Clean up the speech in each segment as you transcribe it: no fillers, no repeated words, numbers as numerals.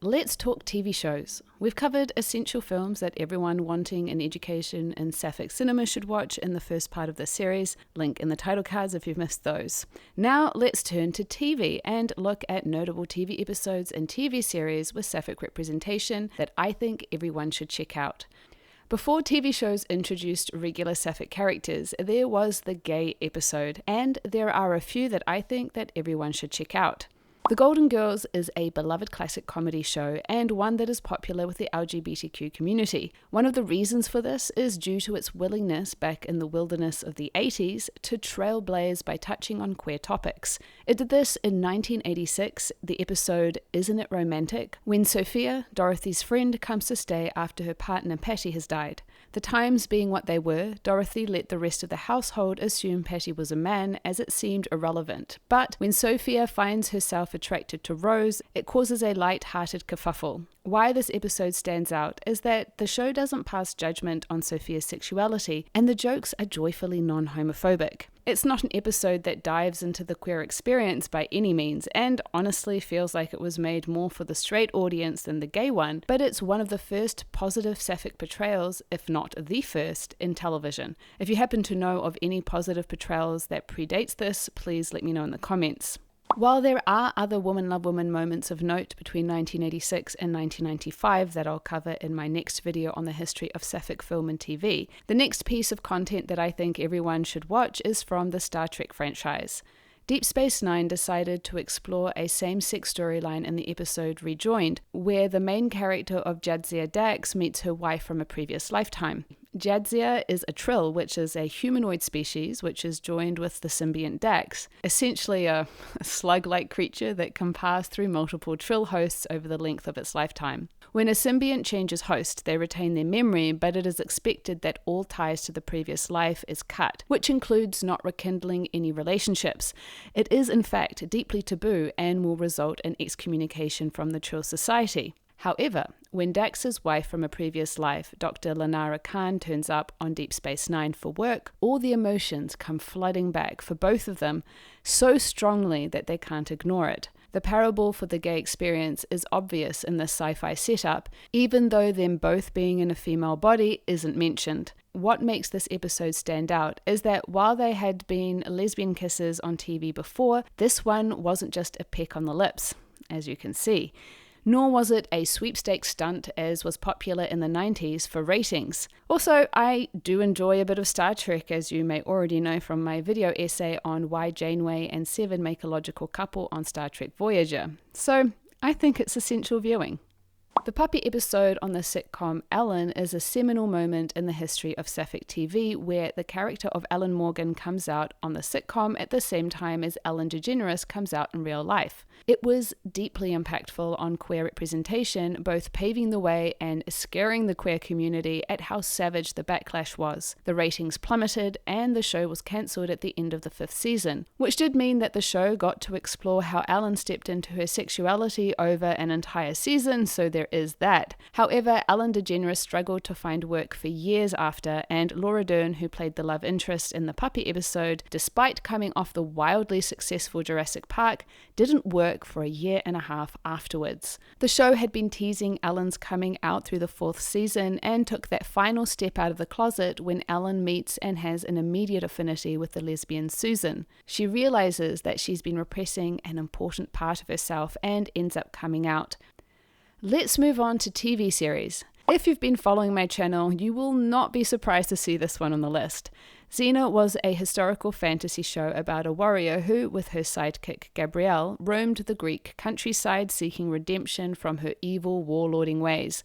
let's talk TV shows. We've covered essential films that everyone wanting an education in Sapphic cinema should watch in the first part of this series. Link in the title cards if you've missed those. Now let's turn to TV and look at notable TV episodes and TV series with Sapphic representation that I think everyone should check out. Before TV shows introduced regular Sapphic characters, there was the gay episode, and there are a few that I think that everyone should check out. The Golden Girls is a beloved classic comedy show and one that is popular with the LGBTQ community. One of the reasons for this is due to its willingness back in the wilderness of the 80s to trailblaze by touching on queer topics. It did this in 1986, the episode Isn't It Romantic?, when Sophia, Dorothy's friend, comes to stay after her partner Pattie has died. The times being what they were, Dorothy let the rest of the household assume Pattie was a man as it seemed irrelevant. But when Sophia finds herself attracted to Rose, it causes a light-hearted kerfuffle. Why this episode stands out is that the show doesn't pass judgment on Sophia's sexuality, and the jokes are joyfully non-homophobic. It's not an episode that dives into the queer experience by any means, and honestly feels like it was made more for the straight audience than the gay one, but it's one of the first positive Sapphic portrayals, if not the first, in television. If you happen to know of any positive portrayals that predates this, please let me know in the comments. While there are other woman love woman moments of note between 1986 and 1995 that I'll cover in my next video on the history of Sapphic film and TV, the next piece of content that I think everyone should watch is from the Star Trek franchise. Deep Space Nine decided to explore a same-sex storyline in the episode Rejoined, where the main character of Jadzia Dax meets her wife from a previous lifetime. Jadzia is a Trill, which is a humanoid species which is joined with the symbiont Dax, essentially a slug-like creature that can pass through multiple Trill hosts over the length of its lifetime. When a symbiont changes host, they retain their memory, but it is expected that all ties to the previous life is cut, which includes not rekindling any relationships. It is in fact deeply taboo and will result in excommunication from the Trill society. However, when Dax's wife from a previous life, Dr. Lenara Khan, turns up on Deep Space Nine for work, all the emotions come flooding back for both of them so strongly that they can't ignore it. The parable for the gay experience is obvious in this sci-fi setup, even though them both being in a female body isn't mentioned. What makes this episode stand out is that while they had been lesbian kisses on TV before, this one wasn't just a peck on the lips, as you can see. Nor was it a sweepstakes stunt as was popular in the 90s for ratings. Also, I do enjoy a bit of Star Trek, as you may already know from my video essay on why Janeway and Seven make a logical couple on Star Trek Voyager. So I think it's essential viewing. The puppy episode on the sitcom Ellen is a seminal moment in the history of Sapphic TV, where the character of Ellen Morgan comes out on the sitcom at the same time as Ellen DeGeneres comes out in real life. It was deeply impactful on queer representation, both paving the way and scaring the queer community at how savage the backlash was. The ratings plummeted and the show was cancelled at the end of the 5th season, which did mean that the show got to explore how Ellen stepped into her sexuality over an entire season, so there is that. However, Ellen DeGeneres struggled to find work for years after, and Laura Dern, who played the love interest in the puppy episode, despite coming off the wildly successful Jurassic Park, didn't work for a year and a half afterwards. The show had been teasing Ellen's coming out through the 4th season and took that final step out of the closet when Ellen meets and has an immediate affinity with the lesbian Susan. She realizes that she's been repressing an important part of herself and ends up coming out. Let's move on to TV series. If you've been following my channel, you will not be surprised to see this one on the list. Xena was a historical fantasy show about a warrior who, with her sidekick Gabrielle, roamed the Greek countryside seeking redemption from her evil warlording ways.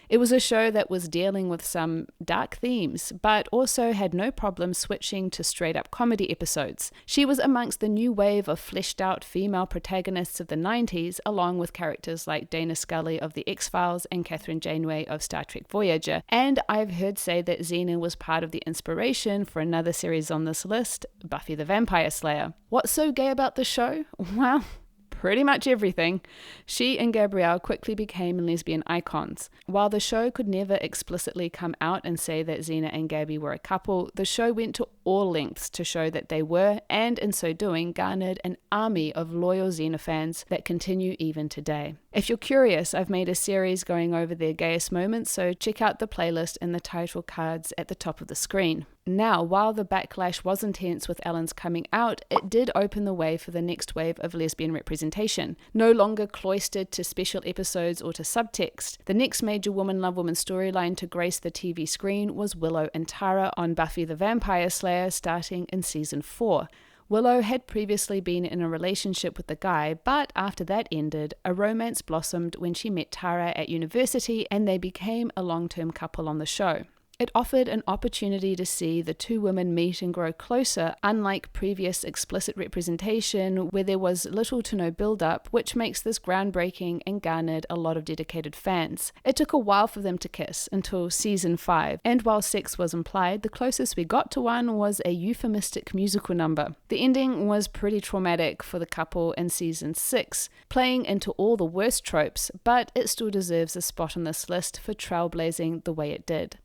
It was a show that was dealing with some dark themes, but also had no problem switching to straight-up comedy episodes. She was amongst the new wave of fleshed-out female protagonists of the 90s, along with characters like Dana Scully of The X-Files and Catherine Janeway of Star Trek Voyager. And I've heard say that Xena was part of the inspiration for another series on this list, Buffy the Vampire Slayer. What's so gay about the show? Well, pretty much everything. She and Gabrielle quickly became lesbian icons. While the show could never explicitly come out and say that Xena and Gabby were a couple, the show went to all lengths to show that they were, and in so doing, garnered an army of loyal Xena fans that continue even today. If you're curious, I've made a series going over their gayest moments, so check out the playlist in the title cards at the top of the screen. Now, while the backlash was intense with Ellen's coming out, it did open the way for the next wave of lesbian representation. No longer cloistered to special episodes or to subtext, the next major woman love woman storyline to grace the TV screen was Willow and Tara on Buffy the Vampire Slayer starting in season 4. Willow had previously been in a relationship with the guy, but after that ended, a romance blossomed when she met Tara at university and they became a long-term couple on the show. It offered an opportunity to see the two women meet and grow closer, unlike previous explicit representation where there was little to no build-up, which makes this groundbreaking and garnered a lot of dedicated fans. It took a while for them to kiss, until season 5, and while sex was implied, the closest we got to one was a euphemistic musical number. The ending was pretty traumatic for the couple in season 6, playing into all the worst tropes, but it still deserves a spot on this list for trailblazing the way it did.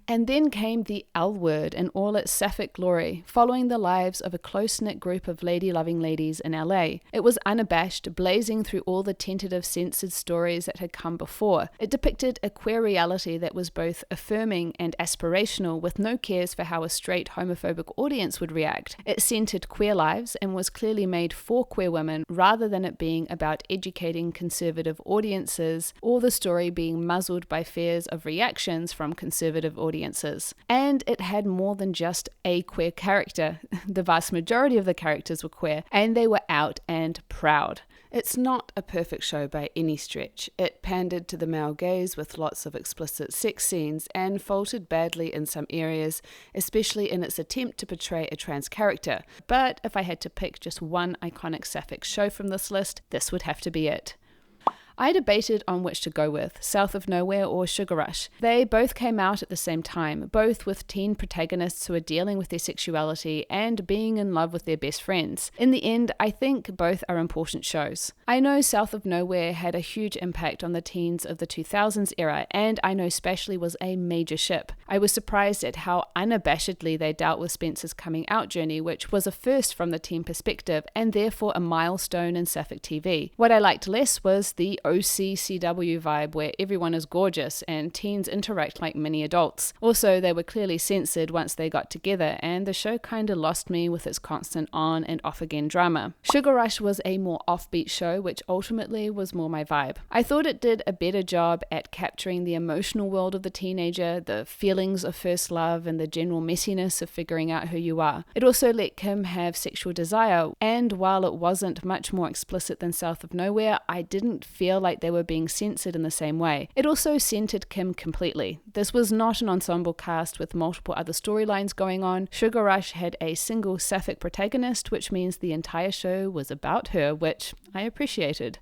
And then came the L Word in all its Sapphic glory, following the lives of a close-knit group of lady-loving ladies in LA. It was unabashed, blazing through all the tentative censored stories that had come before. It depicted a queer reality that was both affirming and aspirational, with no cares for how a straight homophobic audience would react. It centered queer lives and was clearly made for queer women, rather than it being about educating conservative audiences, or the story being muzzled by fears of reactions from conservative audiences. And it had more than just a queer character. The vast majority of the characters were queer, and they were out and proud. It's not a perfect show by any stretch. It pandered to the male gaze with lots of explicit sex scenes and faltered badly in some areas, especially in its attempt to portray a trans character. But if I had to pick just one iconic Sapphic show from this list, this would have to be it. I debated on which to go with, South of Nowhere or Sugar Rush. They both came out at the same time, both with teen protagonists who are dealing with their sexuality and being in love with their best friends. In the end, I think both are important shows. I know South of Nowhere had a huge impact on the teens of the 2000s era, and I know Spashly was a major ship. I was surprised at how unabashedly they dealt with Spencer's coming out journey, which was a first from the teen perspective, and therefore a milestone in Sapphic TV. What I liked less was the OCCW vibe where everyone is gorgeous and teens interact like mini adults. Also, they were clearly censored once they got together, and the show kinda lost me with its constant on and off again drama. Sugar Rush was a more offbeat show, which ultimately was more my vibe. I thought it did a better job at capturing the emotional world of the teenager, the feelings of first love, and the general messiness of figuring out who you are. It also let Kim have sexual desire, and while it wasn't much more explicit than South of Nowhere, I didn't feel like they were being censored in the same way. It also centered Kim completely. This was not an ensemble cast with multiple other storylines going on. Sugar Rush had a single Sapphic protagonist, which means the entire show was about her, which I appreciated.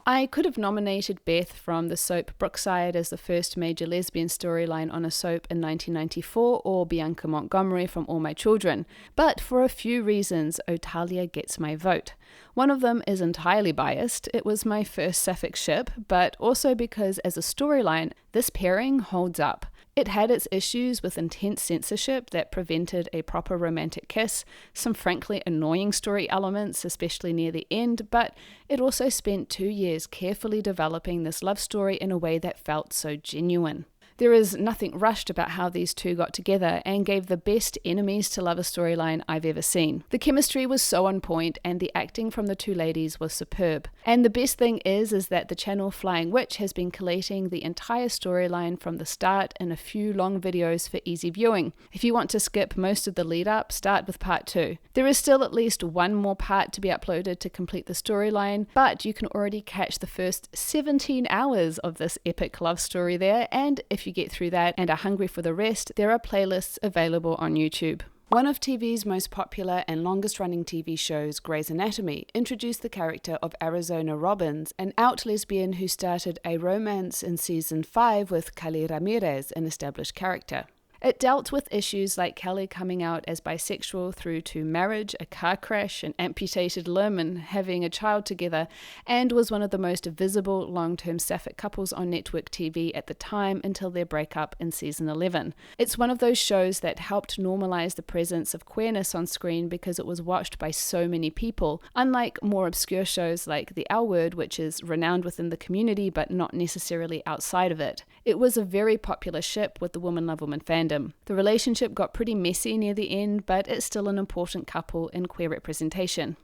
I could have nominated Beth from the soap Brookside as the first major lesbian storyline on a soap in 1994, or Bianca Montgomery from All My Children, but for a few reasons, Otalia gets my vote. One of them is entirely biased. It was my first Sapphic ship, but also because as a storyline, this pairing holds up. It had its issues with intense censorship that prevented a proper romantic kiss, some frankly annoying story elements, especially near the end, but it also spent 2 years carefully developing this love story in a way that felt so genuine. There is nothing rushed about how these two got together and gave the best enemies to lover storyline I've ever seen. The chemistry was so on point and the acting from the two ladies was superb. And the best thing is that the channel Flying Witch has been collating the entire storyline from the start in a few long videos for easy viewing. If you want to skip most of the lead up, start with part 2. There is still at least one more part to be uploaded to complete the storyline, but you can already catch the first 17 hours of this epic love story there, and if you get through that and are hungry for the rest, there are playlists available on YouTube. One of TV's most popular and longest running TV shows, Grey's Anatomy, introduced the character of Arizona Robbins, an out lesbian who started a romance in season 5 with Kali Ramirez, an established character. It dealt with issues like Kelly coming out as bisexual through to marriage, a car crash, an amputated limb, and having a child together, and was one of the most visible long-term Sapphic couples on network TV at the time until their breakup in season 11. It's one of those shows that helped normalize the presence of queerness on screen because it was watched by so many people, unlike more obscure shows like The L Word, which is renowned within the community but not necessarily outside of it. It was a very popular ship with the Woman Love Woman fandom. The relationship got pretty messy near the end, but it's still an important couple in queer representation.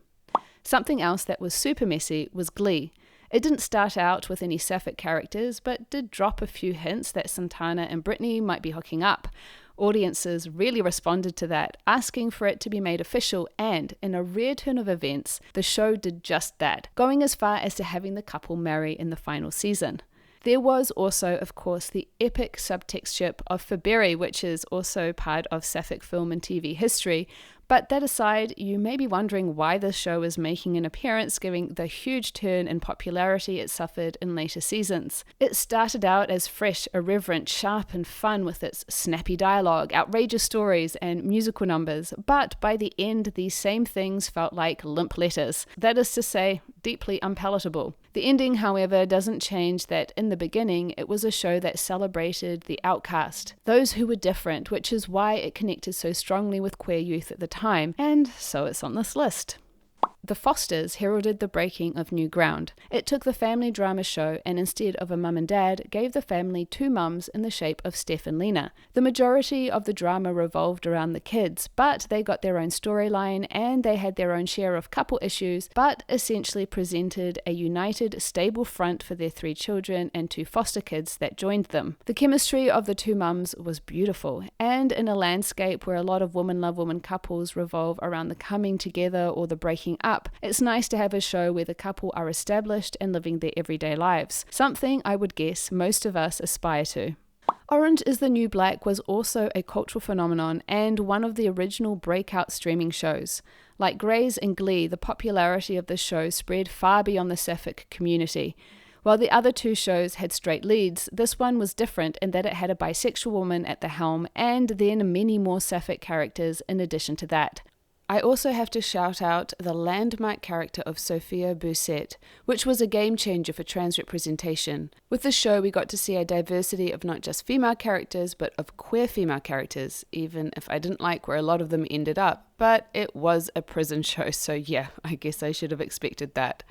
Something else that was super messy was GLEE. It didn't start out with any Sapphic characters, but did drop a few hints that Santana and Brittany might be hooking up. Audiences really responded to that, asking for it to be made official, and, in a rare turn of events, the show did just that, going as far as to having the couple marry in the final season. There was also, of course, the epic subtext ship of Faberry, which is also part of Sapphic film and TV history. But that aside, you may be wondering why this show is making an appearance given the huge turn in popularity it suffered in later seasons. It started out as fresh, irreverent, sharp and fun with its snappy dialogue, outrageous stories and musical numbers, but by the end these same things felt like limp letters. That is to say, deeply unpalatable. The ending, however, doesn't change that in the beginning it was a show that celebrated the outcast, those who were different, which is why it connected so strongly with queer youth at the time, and so it's on this list. The Fosters heralded the breaking of new ground. It took the family drama show and instead of a mum and dad, gave the family two mums in the shape of Steph and Lena. The majority of the drama revolved around the kids, but they got their own storyline and they had their own share of couple issues, but essentially presented a united, stable front for their three children and two foster kids that joined them. The chemistry of the two mums was beautiful, and in a landscape where a lot of woman love woman couples revolve around the coming together or the breaking up, it's nice to have a show where the couple are established and living their everyday lives, something I would guess most of us aspire to. Orange is the New Black was also a cultural phenomenon and one of the original breakout streaming shows. Like Grey's and GLEE, the popularity of the show spread far beyond the Sapphic community. While the other two shows had straight leads, this one was different in that it had a bisexual woman at the helm and then many more Sapphic characters in addition to that. I also have to shout out the landmark character of Sophia, which was a game changer for trans representation. With the show, we got to see a diversity of not just female characters, but of queer female characters, even if I didn't like where a lot of them ended up. But it was a prison show, so yeah, I guess I should have expected that.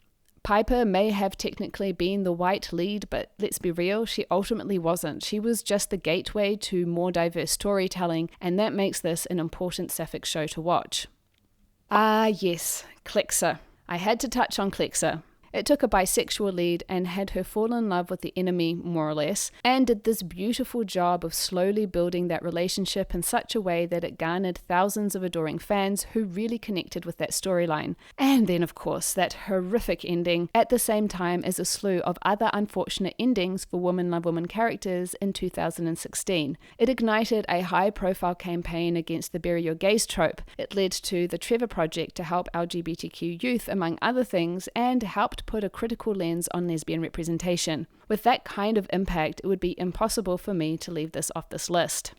Piper may have technically been the white lead, but let's be real, she ultimately wasn't. She was just the gateway to more diverse storytelling, and that makes this an important Sapphic show to watch. Ah yes, Clexa. I had to touch on Clexa. It took a bisexual lead and had her fall in love with the enemy, more or less, and did this beautiful job of slowly building that relationship in such a way that it garnered thousands of adoring fans who really connected with that storyline. And then, of course, that horrific ending, at the same time as a slew of other unfortunate endings for Woman Love Woman characters in 2016. It ignited a high-profile campaign against the bury your gays trope. It led to the Trevor Project to help LGBTQ youth, among other things, and helped put a critical lens on lesbian representation. With that kind of impact, it would be impossible for me to leave this off this list.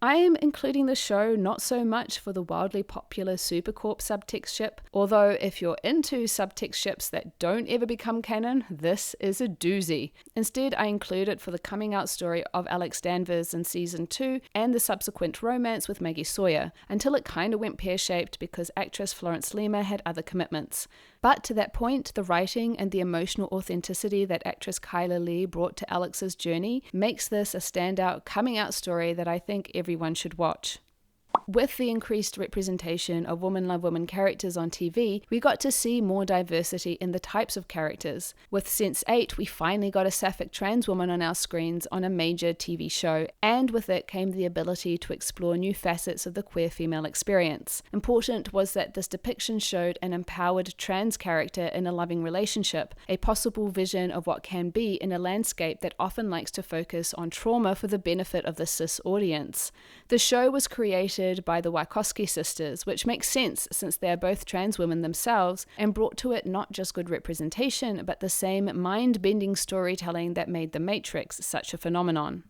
I am including the show not so much for the wildly popular Supercorp subtext ship, although if you're into subtext ships that don't ever become canon, this is a doozy. Instead, I include it for the coming out story of Alex Danvers in season 2 and the subsequent romance with Maggie Sawyer, until it kind of went pear-shaped because actress Florence Lima had other commitments. But to that point, the writing and the emotional authenticity that actress Kyla Lee brought to Alex's journey makes this a standout coming out story that I think everyone should watch. With the increased representation of Woman Love Woman characters on TV, we got to see more diversity in the types of characters. With Sense8, we finally got a Sapphic trans woman on our screens on a major TV show, and with it came the ability to explore new facets of the queer female experience. Important was that this depiction showed an empowered trans character in a loving relationship, a possible vision of what can be in a landscape that often likes to focus on trauma for the benefit of the cis audience. The show was created by the Wachowski sisters, which makes sense since they are both trans women themselves, and brought to it not just good representation, but the same mind-bending storytelling that made The Matrix such a phenomenon.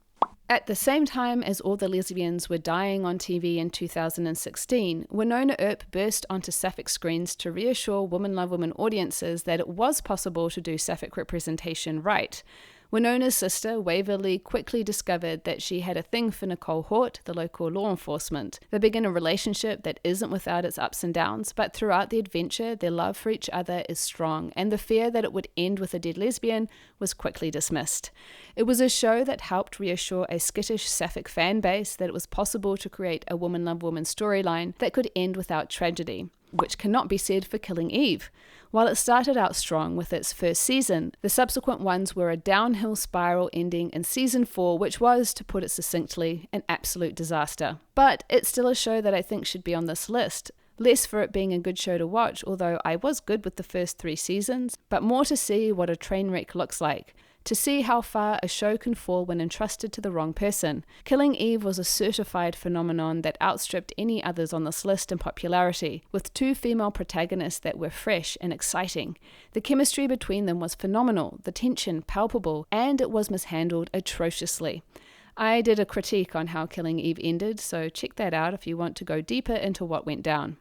At the same time as all the lesbians were dying on TV in 2016, Wynonna Earp burst onto Sapphic screens to reassure Woman Love Woman audiences that it was possible to do Sapphic representation right. Wynonna's sister, Waverly, quickly discovered that she had a thing for Nicole Hort, the local law enforcement. They begin a relationship that isn't without its ups and downs, but throughout the adventure, their love for each other is strong, and the fear that it would end with a dead lesbian was quickly dismissed. It was a show that helped reassure a skittish Sapphic fan base that it was possible to create a Woman Love Woman storyline that could end without tragedy, which cannot be said for Killing Eve. While it started out strong with its first season, the subsequent ones were a downhill spiral ending in season 4, which was, to put it succinctly, an absolute disaster. But it's still a show that I think should be on this list. Less for it being a good show to watch, although I was good with the first 3 seasons, but more to see what a train wreck looks like. To see how far a show can fall when entrusted to the wrong person. Killing Eve was a certified phenomenon that outstripped any others on this list in popularity, with 2 female protagonists that were fresh and exciting. The chemistry between them was phenomenal, the tension palpable, and it was mishandled atrociously. I did a critique on how Killing Eve ended, so check that out if you want to go deeper into what went down.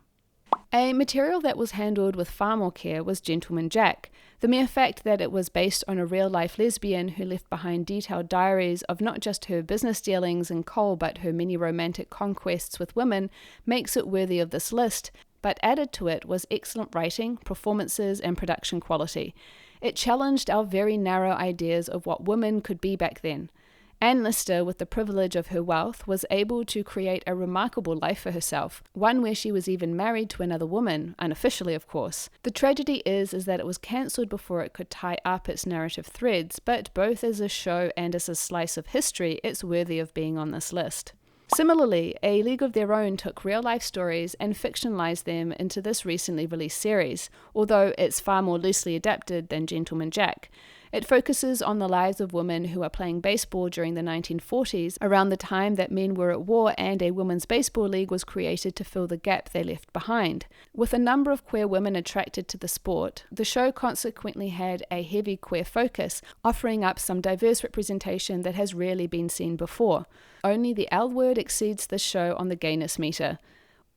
A material that was handled with far more care was Gentleman Jack. The mere fact that it was based on a real-life lesbian who left behind detailed diaries of not just her business dealings in coal but her many romantic conquests with women makes it worthy of this list, but added to it was excellent writing, performances, and production quality. It challenged our very narrow ideas of what women could be back then. Anne Lister, with the privilege of her wealth, was able to create a remarkable life for herself, one where she was even married to another woman, unofficially of course. The tragedy is that it was cancelled before it could tie up its narrative threads, but both as a show and as a slice of history, it's worthy of being on this list. Similarly, A League of Their Own took real-life stories and fictionalized them into this recently released series, although it's far more loosely adapted than Gentleman Jack. It focuses on the lives of women who are playing baseball during the 1940s, around the time that men were at war and a women's baseball league was created to fill the gap they left behind. With a number of queer women attracted to the sport, the show consequently had a heavy queer focus, offering up some diverse representation that has rarely been seen before. Only the L word exceeds this show on the gayness meter.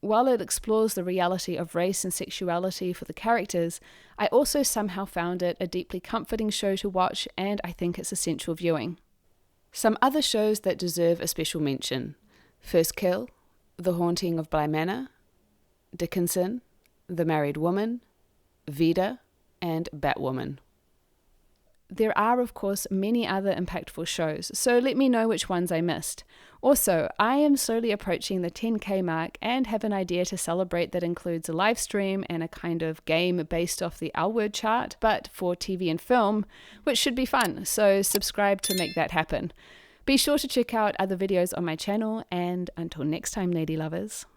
While it explores the reality of race and sexuality for the characters, I also somehow found it a deeply comforting show to watch, and I think it's essential viewing. Some other shows that deserve a special mention: First Kill, The Haunting of Bly Manor, Dickinson, The Married Woman, Vida, and Batwoman. There are, of course, many other impactful shows, so let me know which ones I missed. Also, I am slowly approaching the 10k mark and have an idea to celebrate that includes a live stream and a kind of game based off the L word chart, but for TV and film, which should be fun, so subscribe to make that happen. Be sure to check out other videos on my channel, and until next time, lady lovers.